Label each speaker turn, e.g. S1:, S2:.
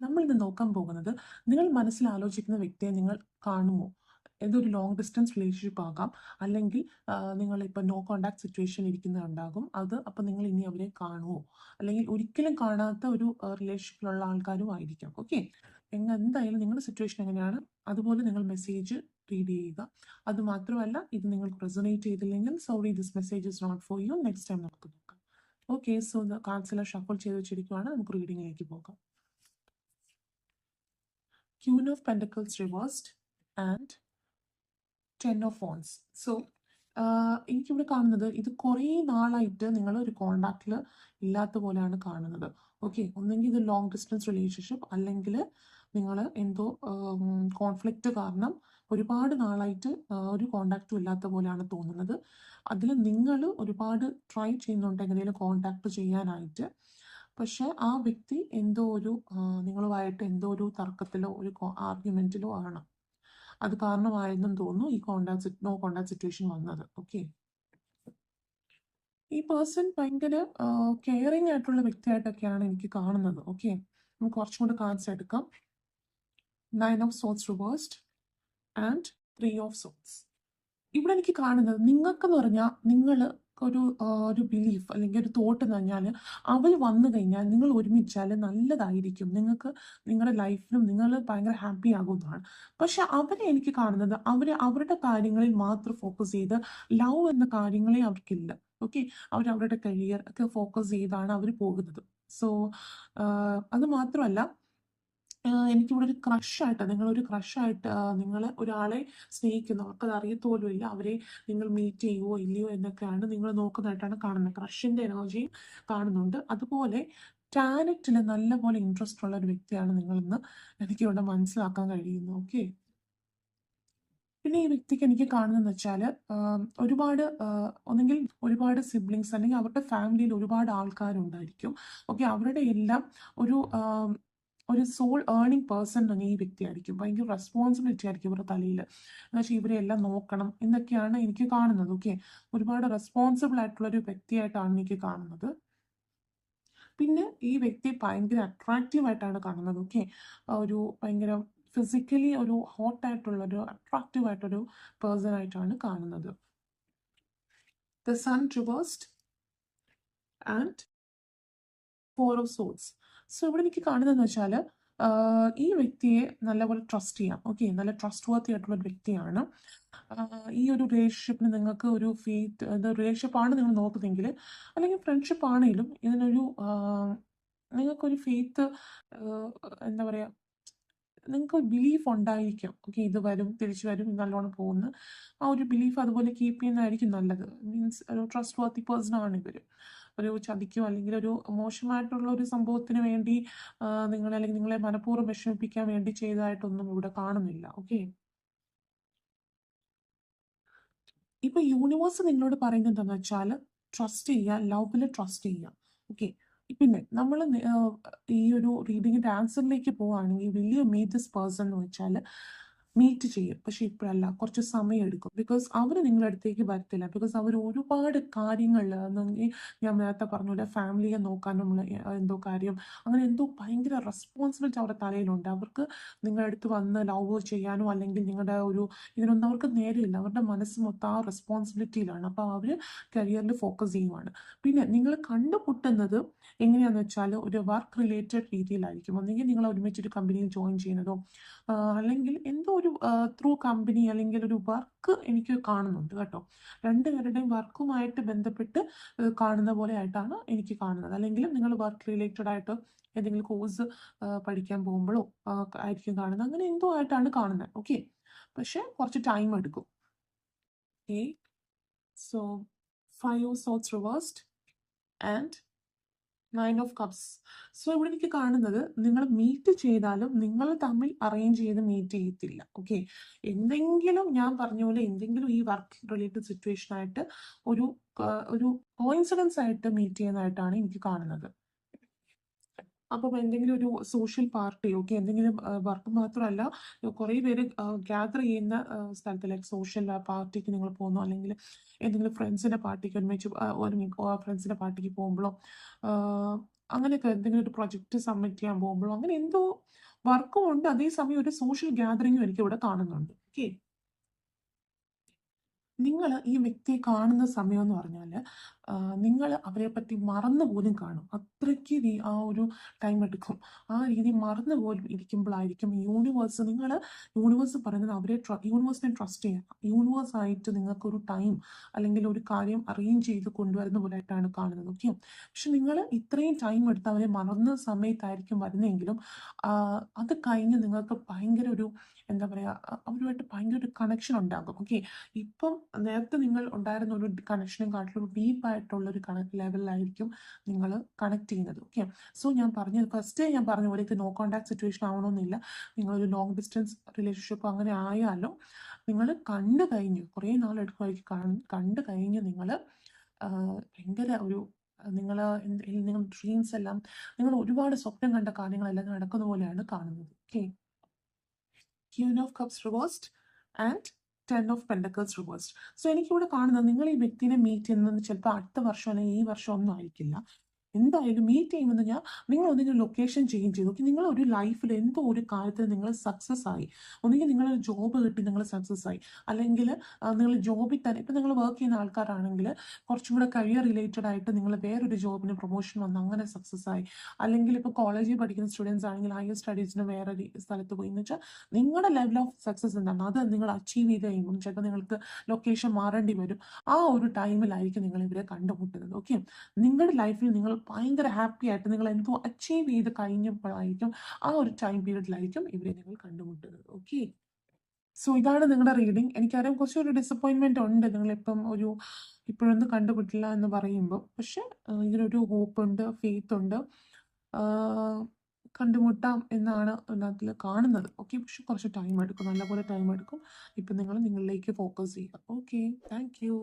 S1: നമ്മൾ ഇന്ന് നോക്കാൻ പോകുന്നത് നിങ്ങൾ മനസ്സിൽ ആലോചിക്കുന്ന വ്യക്തിയെ നിങ്ങൾ കാണുമോ? ഇതൊരു ലോങ് ഡിസ്റ്റൻസ് റിലേഷൻഷിപ്പ് ആകാം, അല്ലെങ്കിൽ നിങ്ങളിപ്പോൾ നോ കോണ്ടാക്ട് സിറ്റുവേഷൻ ഇരിക്കുന്നുണ്ടാകും. അപ്പോൾ നിങ്ങൾ ഇനി അവരെ കാണുമോ, അല്ലെങ്കിൽ ഒരിക്കലും കാണാത്ത ഒരു റിലേഷൻഷിപ്പിലുള്ള ആൾക്കാരും ആയിരിക്കാം. ഓക്കെ, എന്തായാലും നിങ്ങളുടെ സിറ്റുവേഷൻ എങ്ങനെയാണ് അതുപോലെ നിങ്ങൾ മെസ്സേജ് റീഡ് ചെയ്യുക. അത് മാത്രമല്ല, ഇത് നിങ്ങൾക്ക് റെസൊനേറ്റ് ചെയ്തില്ലെങ്കിൽ sorry, this message is not for you. Next time നമുക്ക് നോക്കാം. ഓക്കെ, സോ കാർഡ്സ് ഷഫിൾ ചെയ്ത് വെച്ചിരിക്കുകയാണ്. നമുക്ക് റീഡിങ്ങിലേക്ക് പോകാം. Queen of Pentacles reversed and Ten of Wands. So എനിക്കിവിടെ കാണുന്നത് ഇത് കുറേ നാളായിട്ട് നിങ്ങൾ ഒരു കോണ്ടാക്റ്റിൽ ഇല്ലാത്ത പോലെയാണ് കാണുന്നത്. ഓക്കെ, ഒന്നെങ്കിൽ ഇത് ലോങ് ഡിസ്റ്റൻസ് റിലേഷൻഷിപ്പ്, അല്ലെങ്കിൽ നിങ്ങൾ എന്തോ കോൺഫ്ലിക്റ്റ് കാരണം ഒരുപാട് നാളായിട്ട് ഒരു കോണ്ടാക്റ്റും ഇല്ലാത്ത പോലെയാണ് തോന്നുന്നത്. അതിൽ നിങ്ങൾ ഒരുപാട് ട്രൈ ചെയ്യുന്നുണ്ട് എങ്ങനെയും കോണ്ടാക്ട് ചെയ്യാനായിട്ട്. പക്ഷെ ആ വ്യക്തി എന്തോ ഒരു നിങ്ങളുമായിട്ട് എന്തോ ഒരു തർക്കത്തിലോ ഒരു ആർഗ്യുമെന്റിലോ ആണ്. അത് കാരണമായെന്നും തോന്നുന്നു ഈ നോ കോണ്ടാക്ട് സിറ്റുവേഷൻ വന്നത്. ഓക്കെ, ഈ പേഴ്സൺ ഭയങ്കര കെയറിങ് ആയിട്ടുള്ള വ്യക്തിയായിട്ടൊക്കെയാണ് എനിക്ക് കാണുന്നത്. ഓക്കെ, നമുക്ക് കുറച്ചും കൂടെ കാർഡ്സ് എടുക്കാം. 9 of Swords reversed and 3 of Swords. ഇവിടെ എനിക്ക് കാണുന്നത് നിങ്ങൾക്കെന്ന് പറഞ്ഞാൽ നിങ്ങൾ ഒരു ബിലീഫ് അല്ലെങ്കിൽ ഒരു തോട്ട് എന്ന് പറഞ്ഞാൽ അവർ വന്നു കഴിഞ്ഞാൽ നിങ്ങൾ ഒരുമിച്ചാൽ നല്ലതായിരിക്കും, നിങ്ങൾക്ക് നിങ്ങളുടെ ലൈഫിലും നിങ്ങൾ ഭയങ്കര ഹാപ്പി ആകുന്നതാണ്. പക്ഷെ അവരെ എനിക്ക് കാണുന്നത് അവരുടെ കാര്യങ്ങളിൽ മാത്രം ഫോക്കസ് ചെയ്ത് ലവ് എന്ന കാര്യങ്ങളെ അവർക്കില്ല. ഓക്കെ, അവരവരുടെ കരിയർ ഒക്കെ ഫോക്കസ് ചെയ്താണ് അവർ പോകുന്നത്. സോ അത് മാത്രമല്ല, എനിക്കിവിടെ ഒരു ക്രഷായിട്ട് നിങ്ങൾ ഒരാളെ സ്നേഹിക്കുന്നു, അവർക്കത് അറിയത്തോലും ഇല്ല, അവരെ നിങ്ങൾ മീറ്റ് ചെയ്യുമോ ഇല്ലയോ എന്നൊക്കെയാണ് നിങ്ങൾ നോക്കുന്നതായിട്ടാണ് കാണുന്നത്. ക്രഷിൻ്റെ എനർജിയും കാണുന്നുണ്ട്. അതുപോലെ ടാലൻറ്റിൽ നല്ലപോലെ ഇൻട്രസ്റ്റ് ഉള്ള ഒരു വ്യക്തിയാണ് നിങ്ങളെന്ന് എനിക്കിവിടെ മനസ്സിലാക്കാൻ കഴിയുന്നു. ഓക്കെ, പിന്നെ ഈ വ്യക്തിക്ക് എനിക്ക് കാണുന്നതെന്ന് വെച്ചാൽ ഒന്നെങ്കിൽ ഒരുപാട് സിബ്ലിങ്സ് അല്ലെങ്കിൽ അവരുടെ ഫാമിലിയിൽ ഒരുപാട് ആൾക്കാരുണ്ടായിരിക്കും. ഓക്കെ, അവരുടെ എല്ലാം ഒരു സോൾ ഏർണിംഗ് പേഴ്സൺ തന്നെ ഈ വ്യക്തിയായിരിക്കും. ഭയങ്കര റെസ്പോൺസിബിലിറ്റി ആയിരിക്കും ഇവരുടെ തലയിൽ. എന്നുവെച്ചാൽ ഇവരെ എല്ലാം നോക്കണം എന്നൊക്കെയാണ് എനിക്ക് കാണുന്നത്. ഓക്കെ, ഒരുപാട് റെസ്പോൺസിബിൾ ആയിട്ടുള്ള ഒരു വ്യക്തിയായിട്ടാണ് എനിക്ക് കാണുന്നത്. പിന്നെ ഈ വ്യക്തി ഭയങ്കര അട്രാക്റ്റീവ് ആയിട്ടാണ് കാണുന്നത്. ഓക്കെ, ഒരു ഭയങ്കര ഫിസിക്കലി ഒരു ഹോട്ടായിട്ടുള്ളൊരു അട്രാക്റ്റീവ് ആയിട്ടൊരു പേഴ്സൺ ആയിട്ടാണ് കാണുന്നത്. The sun reversed and 4 of Swords. So ഇവിടെ എനിക്ക് കാണുന്നതെന്ന് വെച്ചാൽ ഈ വ്യക്തിയെ നല്ലപോലെ ട്രസ്റ്റ് ചെയ്യാം. ഓക്കെ, നല്ല ട്രസ്റ്റ് വർത്തി ആയിട്ടുള്ള ഒരു വ്യക്തിയാണ്. ഈ ഒരു റിലേഷൻഷിപ്പിന് നിങ്ങൾക്ക് ഒരു റിലേഷൻഷിപ്പ് ആണ് നിങ്ങൾ നോക്കുന്നതെങ്കിൽ, അല്ലെങ്കിൽ ഫ്രണ്ട്ഷിപ്പ് ആണെങ്കിലും ഇതിനൊരു നിങ്ങൾക്കൊരു ഫെയ്ത്ത്, എന്താ പറയുക, നിങ്ങൾക്ക് ബിലീഫ് ഉണ്ടായിരിക്കും. ഓക്കെ, ഇത് വരും, തിരിച്ചു വരും, നല്ലോണം പോകുന്നു, ആ ഒരു ബിലീഫ് അതുപോലെ കീപ്പ് ചെയ്യുന്നതായിരിക്കും നല്ലത്. മീൻസ് ഒരു ട്രസ്റ്റ് വർത്തി പേഴ്സൺ ആണ് ഇവർ. ഒരു ചതിക്കോ അല്ലെങ്കിൽ ഒരു മോശമായിട്ടുള്ള ഒരു സംഭവത്തിന് വേണ്ടി അല്ലെങ്കിൽ നിങ്ങളെ മനഃപൂർവ്വം വിഷമിപ്പിക്കാൻ വേണ്ടി ചെയ്തതായിട്ടൊന്നും ഇവിടെ കാണുന്നില്ല. ഓക്കെ, ഇപ്പൊ യൂണിവേഴ്സ് നിങ്ങളോട് പറയുന്നത് എന്താണെന്ന് വെച്ചാൽ ട്രസ്റ്റ് ചെയ്യുക, ലവിൽ ട്രസ്റ്റ് ചെയ്യുക. ഓക്കെ, പിന്നെ നമ്മൾ ഈ ഒരു റീഡിങ്ങിൻ്റെ ആൻസറിലേക്ക് പോവുകയാണെങ്കിൽ, വലിയ മീറ്റ് ദിസ് പേഴ്സൺ എന്ന് വെച്ചാൽ മീറ്റ് ചെയ്യും, പക്ഷെ ഇപ്പോഴല്ല, കുറച്ച് സമയം എടുക്കും. ബിക്കോസ് അവർ നിങ്ങളുടെ അടുത്തേക്ക് വരത്തില്ല. ബിക്കോസ് അവർ ഒരുപാട് കാര്യങ്ങൾ, ഞാൻ നേരത്തെ പറഞ്ഞ പോലെ ഫാമിലിയെ നോക്കാനുള്ള എന്തോ കാര്യം, അങ്ങനെ എന്തോ ഭയങ്കര റെസ്പോൺസിബിലിറ്റി അവരുടെ തലയിലുണ്ട്. അവർക്ക് നിങ്ങളുടെ അടുത്ത് വന്ന് ലവ് ചെയ്യാനോ അല്ലെങ്കിൽ നിങ്ങളുടെ ഇതിനൊന്നും അവർക്ക് നേരെയില്ല. അവരുടെ മനസ്സ് മൊത്തം ആ റെസ്പോൺസിബിലിറ്റിയിലാണ്. അപ്പോൾ അവർ കരിയറിൽ ഫോക്കസ് ചെയ്യുവാണ്. പിന്നെ നിങ്ങൾ കണ്ടുമുട്ടുന്നത് എങ്ങനെയാണെന്ന് വെച്ചാൽ ഒരു വർക്ക് റിലേറ്റഡ് രീതിയിലായിരിക്കും. ഒന്നെങ്കിൽ നിങ്ങൾ ഒരുമിച്ചൊരു കമ്പനിയിൽ ജോയിൻ ചെയ്യുന്നതോ, അല്ലെങ്കിൽ എന്തോ ഒരു ത്രൂ കമ്പനി അല്ലെങ്കിൽ ഒരു വർക്ക് എനിക്ക് കാണുന്നുണ്ട് കേട്ടോ. രണ്ടുപേരുടെയും വർക്കുമായിട്ട് ബന്ധപ്പെട്ട് കാണുന്ന പോലെ ആയിട്ടാണ് എനിക്ക് കാണുന്നത്. അല്ലെങ്കിൽ നിങ്ങൾ വർക്ക് റിലേറ്റഡ് ആയിട്ട് എന്തെങ്കിലും കോഴ്സ് പഠിക്കാൻ പോകുമ്പോഴോ ആയിരിക്കും കാണുന്നത്. അങ്ങനെ എന്തോ ആയിട്ടാണ് കാണുന്നത്. ഓക്കെ, പക്ഷെ കുറച്ച് ടൈം എടുക്കും. Okay, so 5 of Swords reversed and 9 of Cups. So ഇവിടെ എനിക്ക് കാണുന്നത് നിങ്ങൾ മീറ്റ് ചെയ്താലും നിങ്ങൾ തമ്മിൽ അറേഞ്ച് ചെയ്ത് മീറ്റ് ചെയ്യത്തില്ല. ഓക്കെ, എന്തെങ്കിലും ഞാൻ പറഞ്ഞ പോലെ എന്തെങ്കിലും ഈ വർക്ക് റിലേറ്റഡ് സിറ്റുവേഷൻ ആയിട്ട് ഒരു കോയിൻസിഡൻസ് ആയിട്ട് മീറ്റ് ചെയ്യുന്നതായിട്ടാണ് എനിക്ക് കാണുന്നത്. അപ്പം എന്തെങ്കിലും ഒരു സോഷ്യൽ പാർട്ടി ഓക്കെ എന്തെങ്കിലും വർക്ക് മാത്രമല്ല കുറേ പേര് ഗ്യാദർ ചെയ്യുന്ന സ്ഥലത്ത് ലൈക്ക് സോഷ്യൽ പാർട്ടിക്ക് നിങ്ങൾ പോകുന്നു അല്ലെങ്കിൽ എന്തെങ്കിലും ഫ്രണ്ട്സിൻ്റെ പാർട്ടിക്ക് ഒരുമിച്ച് ഫ്രണ്ട്സിൻ്റെ പാർട്ടിക്ക് പോകുമ്പോഴോ അങ്ങനെയൊക്കെ എന്തെങ്കിലും ഒരു പ്രൊജക്റ്റ് സബ്മിറ്റ് ചെയ്യാൻ പോകുമ്പോഴോ അങ്ങനെ എന്തോ വർക്കും ഉണ്ട് അതേസമയം ഒരു സോഷ്യൽ ഗ്യാതറിങ്ങും എനിക്ക് ഇവിടെ കാണുന്നുണ്ട് ഓക്കെ. നിങ്ങൾ ഈ വ്യക്തിയെ കാണുന്ന സമയം എന്ന് പറഞ്ഞാൽ നിങ്ങൾ അവരെ പറ്റി മറന്നു പോലും കാണും അത്രയ്ക്ക് ആ ഒരു ടൈം എടുക്കും. ആ രീതി മറന്നു പോലും ഇരിക്കുമ്പോഴായിരിക്കും യൂണിവേഴ്സ് പറയുന്നത് അവരെ യൂണിവേഴ്സിനെ ട്രസ്റ്റ് ചെയ്യാം. യൂണിവേഴ്സായിട്ട് നിങ്ങൾക്കൊരു ടൈം അല്ലെങ്കിൽ ഒരു കാര്യം അറേഞ്ച് ചെയ്ത് കൊണ്ടുവരുന്ന പോലെയായിട്ടാണ് കാണുന്നത് ഓക്കെ. പക്ഷെ നിങ്ങൾ ഇത്രയും ടൈം എടുത്ത് അവരെ മറന്ന സമയത്തായിരിക്കും വരുന്നതെങ്കിലും അത് കഴിഞ്ഞ് നിങ്ങൾക്ക് ഭയങ്കര ഒരു എന്താ പറയുക അവരുമായിട്ട് ഭയങ്കര ഒരു കണക്ഷൻ ഉണ്ടാകും ഓക്കെ. ഇപ്പം നേരത്തെ നിങ്ങൾ ഉണ്ടായിരുന്ന ഒരു കണക്ഷനും കാട്ടിലും ഡീപ്പായിട്ടുള്ള ഒരു ലെവലിലായിരിക്കും നിങ്ങൾ കണക്ട് ചെയ്യുന്നത് ഓക്കെ. സോ ഞാൻ പറഞ്ഞ പോലെ ഇത് നോ കോൺടാക്ട് സിറ്റുവേഷൻ ആവണമെന്നില്ല. നിങ്ങളൊരു ലോങ് ഡിസ്റ്റൻസ് റിലേഷൻഷിപ്പ് അങ്ങനെ ആയാലും നിങ്ങൾ കണ്ടു കഴിഞ്ഞ് കുറേ നാളെടുക്കുമായിരിക്കും കണ്ടു കഴിഞ്ഞ് നിങ്ങൾ ഭയങ്കര ഒരു നിങ്ങൾ ഡ്രീംസ് എല്ലാം നിങ്ങൾ ഒരുപാട് സ്വപ്നം കണ്ട കാര്യങ്ങളെല്ലാം നടക്കുന്ന പോലെയാണ് കാണുന്നത് okay. Queen of cups reversed and 10 of pentacles reversed. So എനിക്കിവിടെ കാണുന്നത് നിങ്ങൾ ഈ വ്യക്തിനെ മീറ്റ് ചെയ്യുന്നത് ചിലപ്പോൾ അടുത്ത വർഷം അല്ലെങ്കിൽ ഈ വർഷം ഒന്നും ആയിരിക്കില്ല. എന്തായാലും മീറ്റ് ചെയ്യുമെന്ന് ഞാൻ നിങ്ങൾ ഒന്നെങ്കിൽ ലൊക്കേഷൻ ചേഞ്ച് ചെയ്തു ഓക്കെ. നിങ്ങൾ ഒരു ലൈഫിൽ എന്തോ ഒരു കാര്യത്തിൽ നിങ്ങൾ സക്സസ് ആയി. ഒന്നുകിൽ നിങ്ങളൊരു ജോബ് കിട്ടി നിങ്ങൾ സക്സസ് ആയി, അല്ലെങ്കിൽ നിങ്ങൾ ജോബിൽ തന്നെ ഇപ്പം നിങ്ങൾ വർക്ക് ചെയ്യുന്ന ആൾക്കാരാണെങ്കിൽ കുറച്ചും കൂടെ കരിയർ റിലേറ്റഡ് ആയിട്ട് നിങ്ങൾ വേറൊരു ജോബിന് പ്രൊമോഷൻ വന്ന് അങ്ങനെ സക്സസ് ആയി, അല്ലെങ്കിൽ ഇപ്പോൾ കോളേജിൽ പഠിക്കുന്ന സ്റ്റുഡൻസ് ആണെങ്കിൽ ഹയർ സ്റ്റഡീസിന് വേറൊരു സ്ഥലത്ത് പോയി എന്ന് വെച്ചാൽ നിങ്ങളുടെ ലെവൽ ഓഫ് സക്സസ് എന്താണ് അത് നിങ്ങൾ അച്ചീവ് ചെയ്ത് കഴിയുമ്പോൾ ചിലപ്പോൾ നിങ്ങൾക്ക് ലൊക്കേഷൻ മാറേണ്ടി വരും. ആ ഒരു ടൈമിലായിരിക്കും നിങ്ങൾ ഇവരെ കണ്ടുമുട്ടുന്നത് ഓക്കെ. നിങ്ങളുടെ ലൈഫിൽ നിങ്ങൾ ഭയങ്കര ഹാപ്പി ആയിട്ട് നിങ്ങൾ എന്തോ അച്ചീവ് ചെയ്ത് കഴിഞ്ഞപ്പോഴായിരിക്കും ആ ഒരു ടൈം പീരീഡിലായിരിക്കും ഇവരെ നിങ്ങൾ കണ്ടുമുട്ടുന്നത് ഓക്കെ. സോ ഇതാണ് നിങ്ങളുടെ റീഡിങ്. എനിക്കറിയാം കുറച്ചൊരു ഡിസപ്പോയിൻമെന്റ് ഉണ്ട് നിങ്ങളിപ്പം ഇപ്പോഴൊന്നും കണ്ടുപിടില്ല എന്ന് പറയുമ്പോൾ, പക്ഷെ ഇതിനൊരു ഹോപ്പ് ഉണ്ട്, ഫെയ്ത്ത് ഉണ്ട്, കണ്ടുമുട്ടാം എന്നാണ് അതിനകത്തിൽ കാണുന്നത് ഓക്കെ. പക്ഷെ കുറച്ച് ടൈം എടുക്കും, നല്ലപോലെ ടൈം എടുക്കും. ഇപ്പം നിങ്ങൾ നിങ്ങളിലേക്ക് ഫോക്കസ് ചെയ്യുക ഓക്കെ. Thank you.